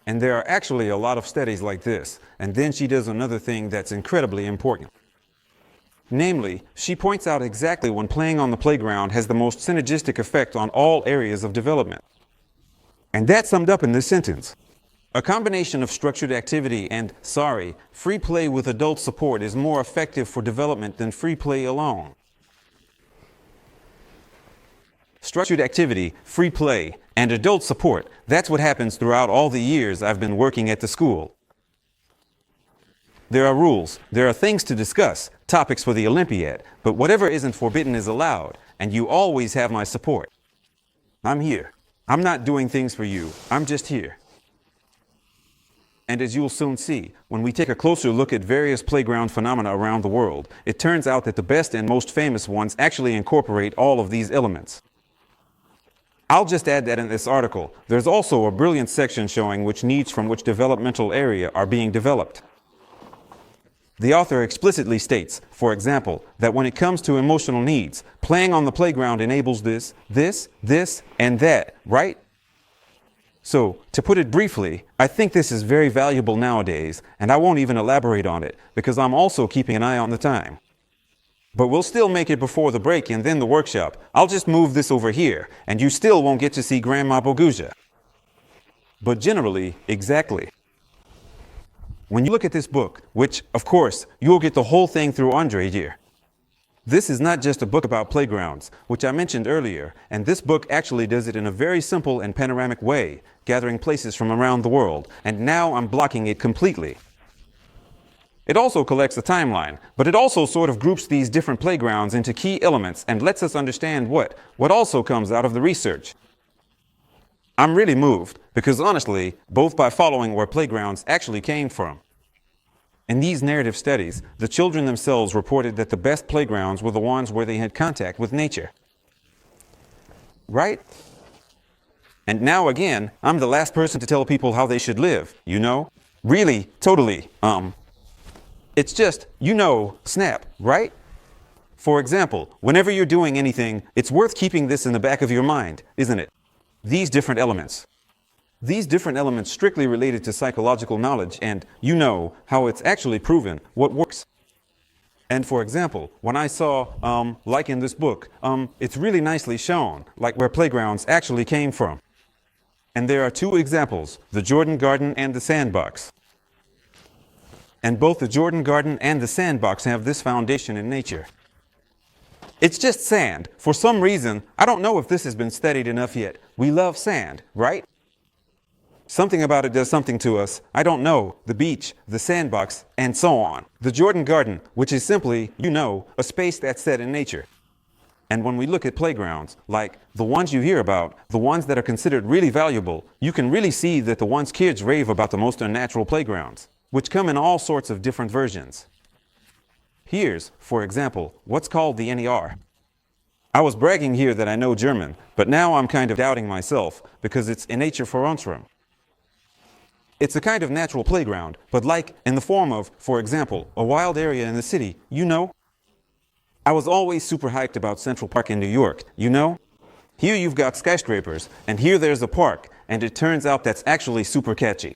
And there are actually a lot of studies like this, and then she does another thing that's incredibly important. Namely, she points out exactly when playing on the playground has the most synergistic effect on all areas of development. And that's summed up in this sentence. A combination of structured activity and, free play with adult support is more effective for development than free play alone. Structured activity, free play, and adult support, that's what happens throughout all the years I've been working at the school. There are rules, there are things to discuss, topics for the Olympiad, but whatever isn't forbidden is allowed, and you always have my support. I'm here. I'm not doing things for you. I'm just here. And as you'll soon see, when we take a closer look at various playground phenomena around the world, it turns out that the best and most famous ones actually incorporate all of these elements. I'll just add that in this article, there's also a brilliant section showing which needs from which developmental area are being developed. The author explicitly states, for example, that when it comes to emotional needs, playing on the playground enables this, and that, right? So, to put it briefly, I think this is very valuable nowadays, and I won't even elaborate on it because I'm also keeping an eye on the time. But we'll still make it before the break and then the workshop. I'll just move this over here, and you still won't get to see Grandma Boguja. But generally, exactly. When you look at this book, which, of course, you'll get the whole thing through Andre here. This is not just a book about playgrounds, which I mentioned earlier, and this book actually does it in a very simple and panoramic way, gathering places from around the world, and now I'm blocking it completely. It also collects a timeline, but it also sort of groups these different playgrounds into key elements and lets us understand what also comes out of the research. I'm really moved, because honestly, both by following where playgrounds actually came from. In these narrative studies, the children themselves reported that the best playgrounds were the ones where they had contact with nature. Right? And now again, I'm the last person to tell people how they should live, you know? Really, totally, It's just, snap, right? For example, whenever you're doing anything, it's worth keeping this in the back of your mind, isn't it? These different elements. These different elements strictly related to psychological knowledge and, how it's actually proven what works. And for example, when I saw, like in this book, it's really nicely shown, like where playgrounds actually came from. And there are two examples, the Jordan Garden and the Sandbox. And both the Jordan Garden and the Sandbox have this foundation in nature. It's just sand. For some reason, I don't know if this has been studied enough yet. We love sand, right? Something about it does something to us. I don't know. The beach, the sandbox, and so on. The Jordan Garden, which is simply, a space that's set in nature. And when we look at playgrounds, like the ones you hear about, the ones that are considered really valuable, you can really see that the ones kids rave about the most unnatural playgrounds, which come in all sorts of different versions. Here's, for example, what's called the NER. I was bragging here that I know German, but now I'm kind of doubting myself because it's in nature for Unsrum. It's a kind of natural playground, but like in the form of, for example, a wild area in the city, I was always super hyped about Central Park in New York, Here you've got skyscrapers, and here there's a park, and it turns out that's actually super catchy.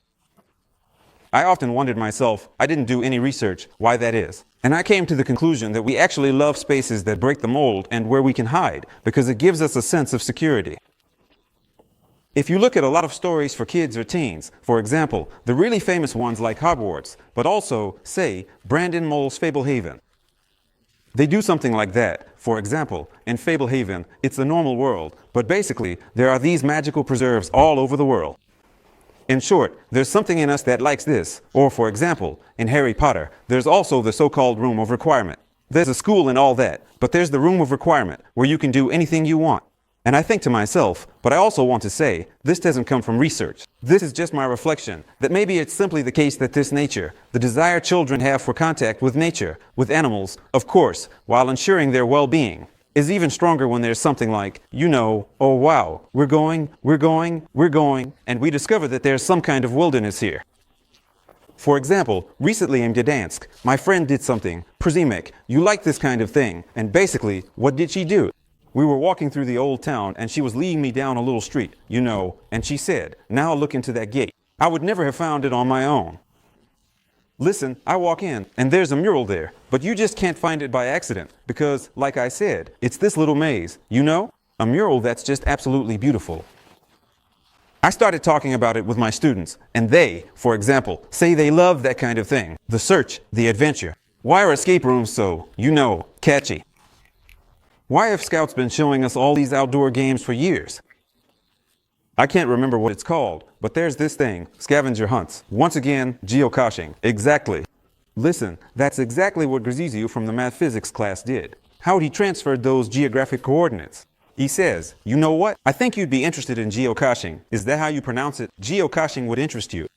I often wondered myself, I didn't do any research, why that is. And I came to the conclusion that we actually love spaces that break the mold and where we can hide, because it gives us a sense of security. If you look at a lot of stories for kids or teens, for example, the really famous ones like Hogwarts, but also, say, Brandon Mole's Fablehaven. They do something like that. For example, in Fablehaven, it's the normal world, but basically, there are these magical preserves all over the world. In short, there's something in us that likes this. Or for example, in Harry Potter, there's also the so-called room of requirement. There's a school and all that, but there's the room of requirement where you can do anything you want. And I think to myself, but I also want to say, this doesn't come from research. This is just my reflection, that maybe it's simply the case that this nature, the desire children have for contact with nature, with animals, of course, while ensuring their well-being, is even stronger when there's something like, oh wow, we're going, and we discover that there's some kind of wilderness here. For example, recently in Gdansk, my friend did something, Przemek, you like this kind of thing, and basically, what did she do? We were walking through the old town, and she was leading me down a little street, and she said, now look into that gate. I would never have found it on my own. Listen, I walk in, and there's a mural there, but you just can't find it by accident, because, like I said, it's this little maze, a mural that's just absolutely beautiful. I started talking about it with my students, and they, for example, say they love that kind of thing, the search, the adventure. Why are escape rooms so, catchy? Why have scouts been showing us all these outdoor games for years? I can't remember what it's called, but there's this thing, scavenger hunts. Once again, geocaching. Exactly. Listen, that's exactly what Grzesiu from the math physics class did. How'd he transferred those geographic coordinates? He says, you know what? I think you'd be interested in geocaching. Is that how you pronounce it? Geocaching would interest you.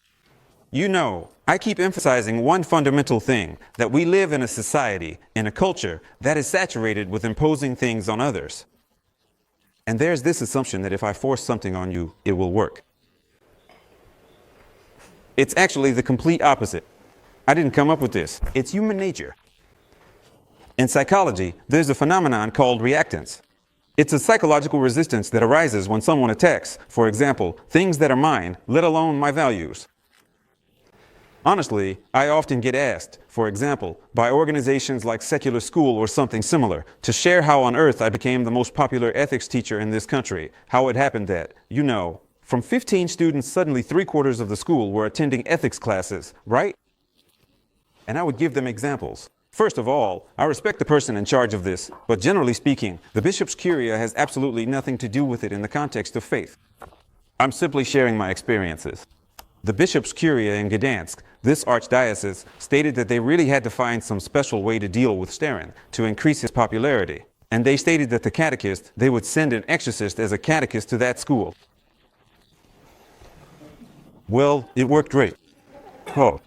I keep emphasizing one fundamental thing, that we live in a society, in a culture, that is saturated with imposing things on others. And there's this assumption that if I force something on you, it will work. It's actually the complete opposite. I didn't come up with this. It's human nature. In psychology, there's a phenomenon called reactance. It's a psychological resistance that arises when someone attacks, for example, things that are mine, let alone my values. Honestly, I often get asked, for example, by organizations like Secular School or something similar, to share how on earth I became the most popular ethics teacher in this country, how it happened that, from 15 students, suddenly 3/4 of the school were attending ethics classes, right? And I would give them examples. First of all, I respect the person in charge of this, but generally speaking, the bishop's curia has absolutely nothing to do with it in the context of faith. I'm simply sharing my experiences. The bishop's curia in Gdansk, this archdiocese, stated that they really had to find some special way to deal with Staroń to increase his popularity. And they stated that the catechist, they would send an exorcist as a catechist to that school. Well, it worked great. Oh.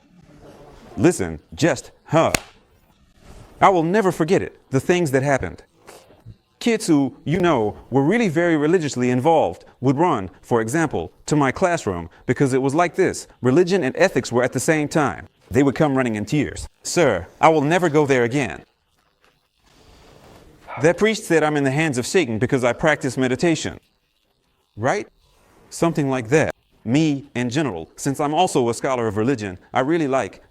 Listen, I will never forget it, the things that happened. Kids who, were really very religiously involved would run, for example, to my classroom because it was like this. Religion and ethics were at the same time. They would come running in tears. Sir, I will never go there again. That priest said I'm in the hands of Satan because I practice meditation. Right? Something like that. Me, in general, since I'm also a scholar of religion, I really like,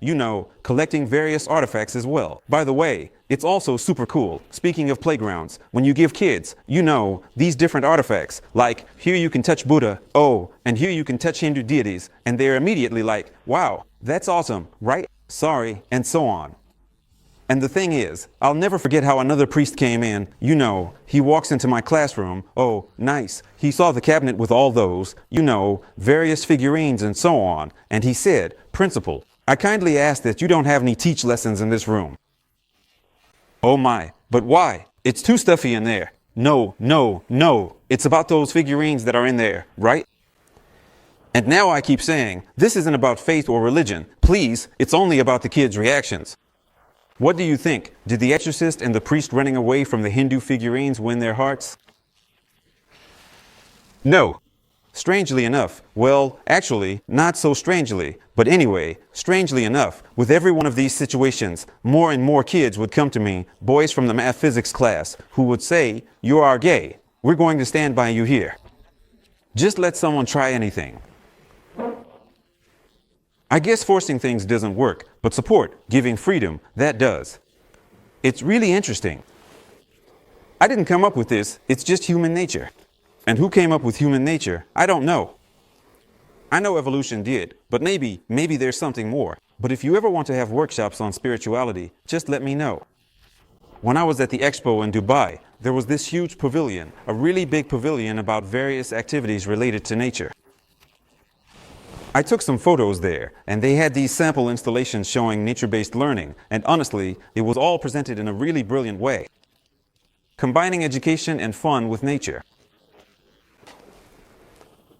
collecting various artifacts as well. By the way, it's also super cool, speaking of playgrounds, when you give kids, these different artifacts, like here you can touch Buddha, and here you can touch Hindu deities, and they're immediately like, wow, that's awesome, right? Sorry, and so on. And the thing is, I'll never forget how another priest came in. He walks into my classroom. Oh, nice. He saw the cabinet with all those, various figurines and so on. And he said, Principal, I kindly ask that you don't have any teach lessons in this room. Oh my, but why? It's too stuffy in there. No. It's about those figurines that are in there, right? And now I keep saying, this isn't about faith or religion. Please, it's only about the kids' reactions. What do you think? Did the exorcist and the priest running away from the Hindu figurines win their hearts? No. Strangely enough, well, actually, not so strangely, but anyway, strangely enough, with every one of these situations, more and more kids would come to me, boys from the math physics class, who would say, you are gay. We're going to stand by you here. Just let someone try anything. I guess forcing things doesn't work, but support, giving freedom, that does. It's really interesting. I didn't come up with this, it's just human nature. And who came up with human nature? I don't know. I know evolution did, but maybe there's something more. But if you ever want to have workshops on spirituality, just let me know. When I was at the expo in Dubai, there was this huge pavilion, a really big pavilion about various activities related to nature. I took some photos there, and they had these sample installations showing nature-based learning, and honestly, it was all presented in a really brilliant way, combining education and fun with nature.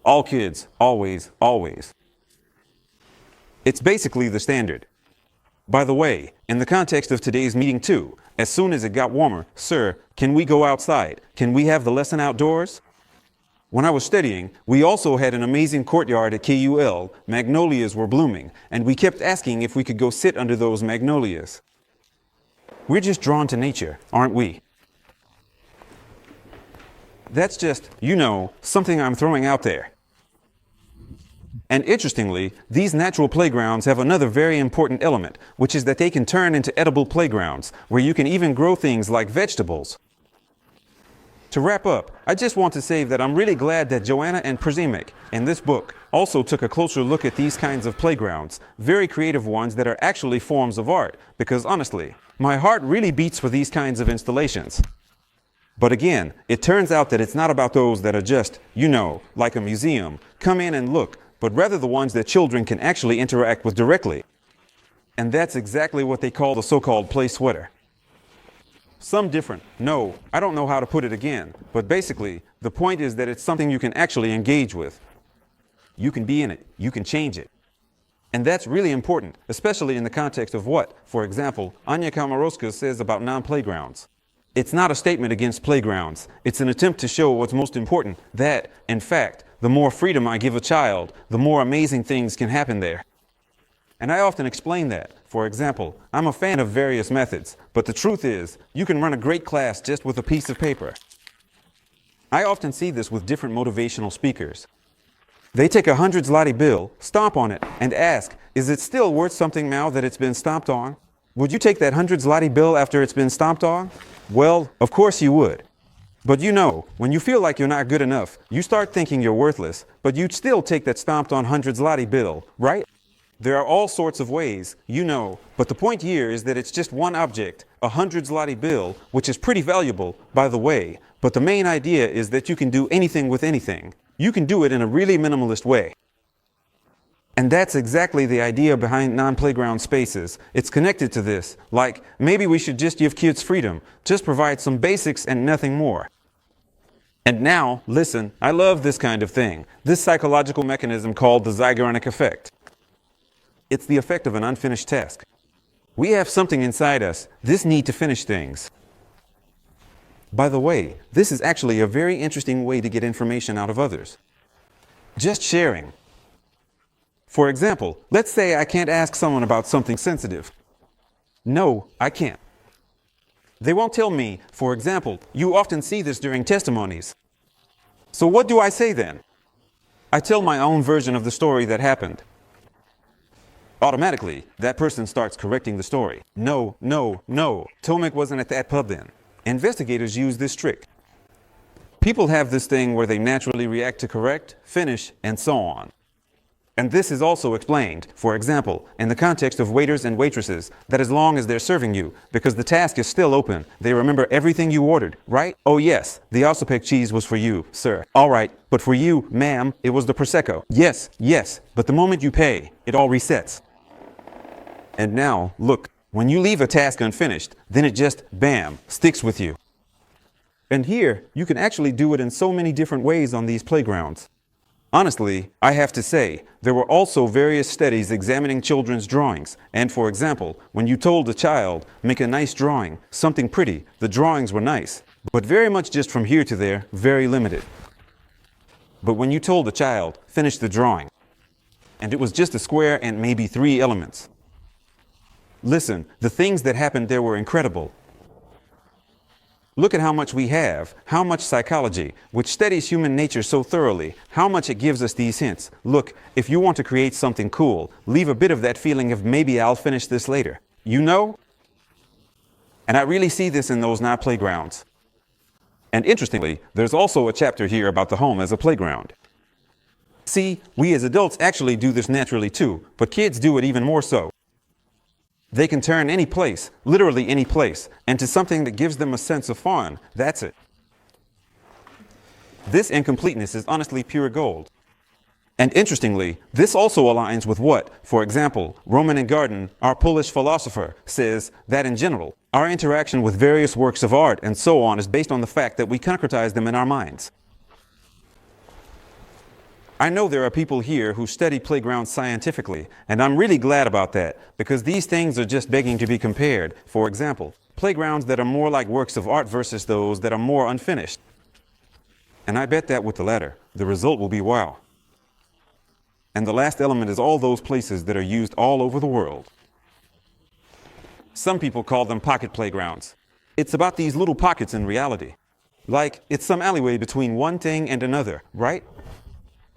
All kids, always, always. It's basically the standard. By the way, in the context of today's meeting too, as soon as it got warmer, sir, can we go outside? Can we have the lesson outdoors? When I was studying, we also had an amazing courtyard at KUL. Magnolias were blooming, and we kept asking if we could go sit under those magnolias. We're just drawn to nature, aren't we? That's just, something I'm throwing out there. And interestingly, these natural playgrounds have another very important element, which is that they can turn into edible playgrounds, where you can even grow things like vegetables. To wrap up, I just want to say that I'm really glad that Joanna and Przemek in this book also took a closer look at these kinds of playgrounds, very creative ones that are actually forms of art, because honestly, my heart really beats for these kinds of installations. But again, it turns out that it's not about those that are just, like a museum, come in and look, but rather the ones that children can actually interact with directly. And that's exactly what they call the so-called play sweater. Some different. No, I don't know how to put it again, but basically, the point is that it's something you can actually engage with. You can be in it. You can change it. And that's really important, especially in the context of what, for example, Anya Komorowska says about non-playgrounds. It's not a statement against playgrounds. It's an attempt to show what's most important, that, in fact, the more freedom I give a child, the more amazing things can happen there. And I often explain that. For example, I'm a fan of various methods, but the truth is, you can run a great class just with a piece of paper. I often see this with different motivational speakers. They take a 100 zloty bill, stomp on it, and ask, is it still worth something now that it's been stomped on? Would you take that 100 zloty bill after it's been stomped on? Well, of course you would. But you know, when you feel like you're not good enough, you start thinking you're worthless, but you'd still take that stomped on 100 zloty bill, right? There are all sorts of ways, you know, but the point here is that it's just one object, a 100 zloty bill, which is pretty valuable, by the way. But the main idea is that you can do anything with anything. You can do it in a really minimalist way. And that's exactly the idea behind non-playground spaces. It's connected to this. Like, maybe we should just give kids freedom, just provide some basics and nothing more. And now, listen, I love this kind of thing, this psychological mechanism called the Zeigarnik effect. It's the effect of an unfinished task. We have something inside us, this need to finish things. By the way, this is actually a very interesting way to get information out of others. Just sharing. For example, let's say I can't ask someone about something sensitive. No, I can't. They won't tell me. For example, you often see this during testimonies. So what do I say then? I tell my own version of the story that happened. Automatically, that person starts correcting the story. No, Tomek wasn't at that pub then. Investigators use this trick. People have this thing where they naturally react to correct, finish, and so on. And this is also explained, for example, in the context of waiters and waitresses, that as long as they're serving you, because the task is still open, they remember everything you ordered, right? Oh yes, the Osipek cheese was for you, sir. All right, but for you, ma'am, it was the Prosecco. Yes, but the moment you pay, it all resets. And now, look, when you leave a task unfinished, then it just, bam, sticks with you. And here, you can actually do it in so many different ways on these playgrounds. Honestly, I have to say, there were also various studies examining children's drawings. And for example, when you told a child, make a nice drawing, something pretty, the drawings were nice, but very much just from here to there, very limited. But when you told a child, finish the drawing, and it was just a square and maybe 3 elements. Listen, the things that happened there were incredible. Look at how much we have, how much psychology, which studies human nature so thoroughly, how much it gives us these hints. Look, if you want to create something cool, leave a bit of that feeling of maybe I'll finish this later. You know? And I really see this in those not playgrounds. And interestingly, there's also a chapter here about the home as a playground. See, we as adults actually do this naturally too, but kids do it even more so. They can turn any place, literally any place, into something that gives them a sense of fun. That's it. This incompleteness is honestly pure gold. And interestingly, this also aligns with what, for example, Roman Ingarden, our Polish philosopher, says that in general, our interaction with various works of art and so on is based on the fact that we concretize them in our minds. I know there are people here who study playgrounds scientifically, and I'm really glad about that, because these things are just begging to be compared. For example, playgrounds that are more like works of art versus those that are more unfinished. And I bet that with the latter, the result will be wow. And the last element is all those places that are used all over the world. Some people call them pocket playgrounds. It's about these little pockets in reality. Like, it's some alleyway between one thing and another, right?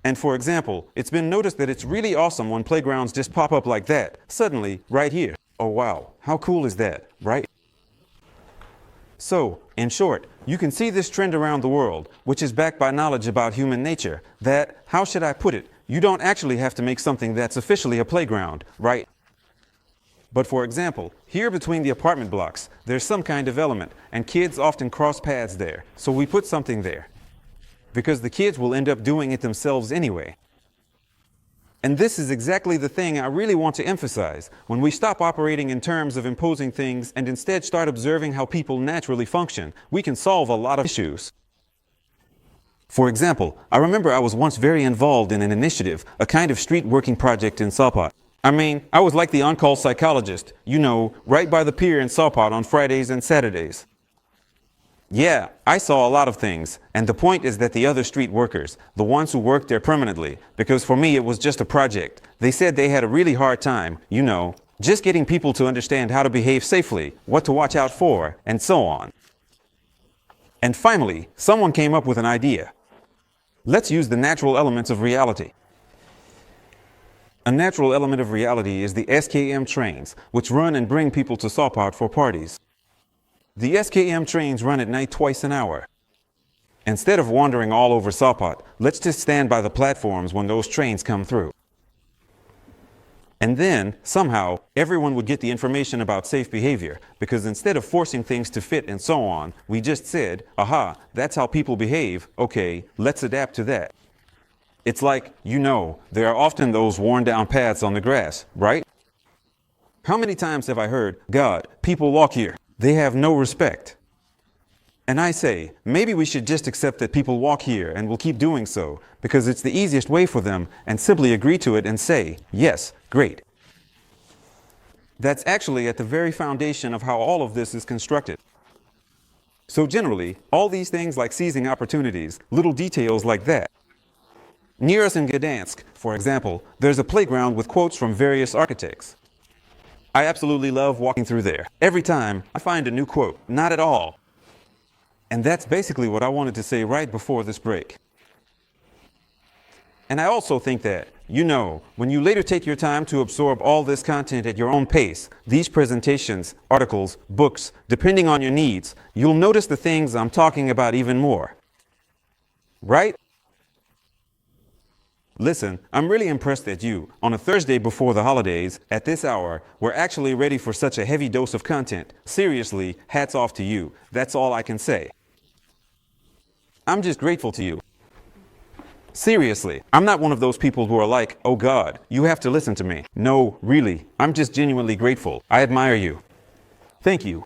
And for example, it's been noticed that it's really awesome when playgrounds just pop up like that, suddenly, right here. Oh wow, how cool is that, right? So, in short, you can see this trend around the world, which is backed by knowledge about human nature, that, how should I put it, you don't actually have to make something that's officially a playground, right? But for example, here between the apartment blocks, there's some kind of element, and kids often cross paths there, so we put something there. Because the kids will end up doing it themselves anyway. And this is exactly the thing I really want to emphasize. When we stop operating in terms of imposing things and instead start observing how people naturally function, we can solve a lot of issues. For example, I remember I was once very involved in an initiative, a kind of street working project in Sopot. I was like the on-call psychologist, you know, right by the pier in Sopot on Fridays and Saturdays. Yeah, I saw a lot of things, and the point is that the other street workers, the ones who worked there permanently, because for me it was just a project, they said they had a really hard time, you know, just getting people to understand how to behave safely, what to watch out for, and so on. And finally, someone came up with an idea. Let's use the natural elements of reality. A natural element of reality is the SKM trains, which run and bring people to Sopot for parties. The SKM trains run at night twice an hour. Instead of wandering all over Sopot, let's just stand by the platforms when those trains come through. And then, somehow, everyone would get the information about safe behavior, because instead of forcing things to fit and so on, we just said, aha, that's how people behave, okay, let's adapt to that. It's like, there are often those worn down paths on the grass, right? How many times have I heard, God, people walk here, they have no respect. And I say, maybe we should just accept that people walk here and will keep doing so, because it's the easiest way for them, and simply agree to it and say, yes, great. That's actually at the very foundation of how all of this is constructed. So generally, all these things like seizing opportunities, little details like that. Near us in Gdansk, for example, there's a playground with quotes from various architects. I absolutely love walking through there. Every time I find a new quote, not at all. And that's basically what I wanted to say right before this break. And I also think that, when you later take your time to absorb all this content at your own pace, these presentations, articles, books, depending on your needs, you'll notice the things I'm talking about even more. Right? Listen, I'm really impressed that you, on a Thursday before the holidays, at this hour, were actually ready for such a heavy dose of content. Seriously, hats off to you. That's all I can say. I'm just grateful to you. Seriously, I'm not one of those people who are like, oh God, you have to listen to me. No, really, I'm just genuinely grateful. I admire you. Thank you.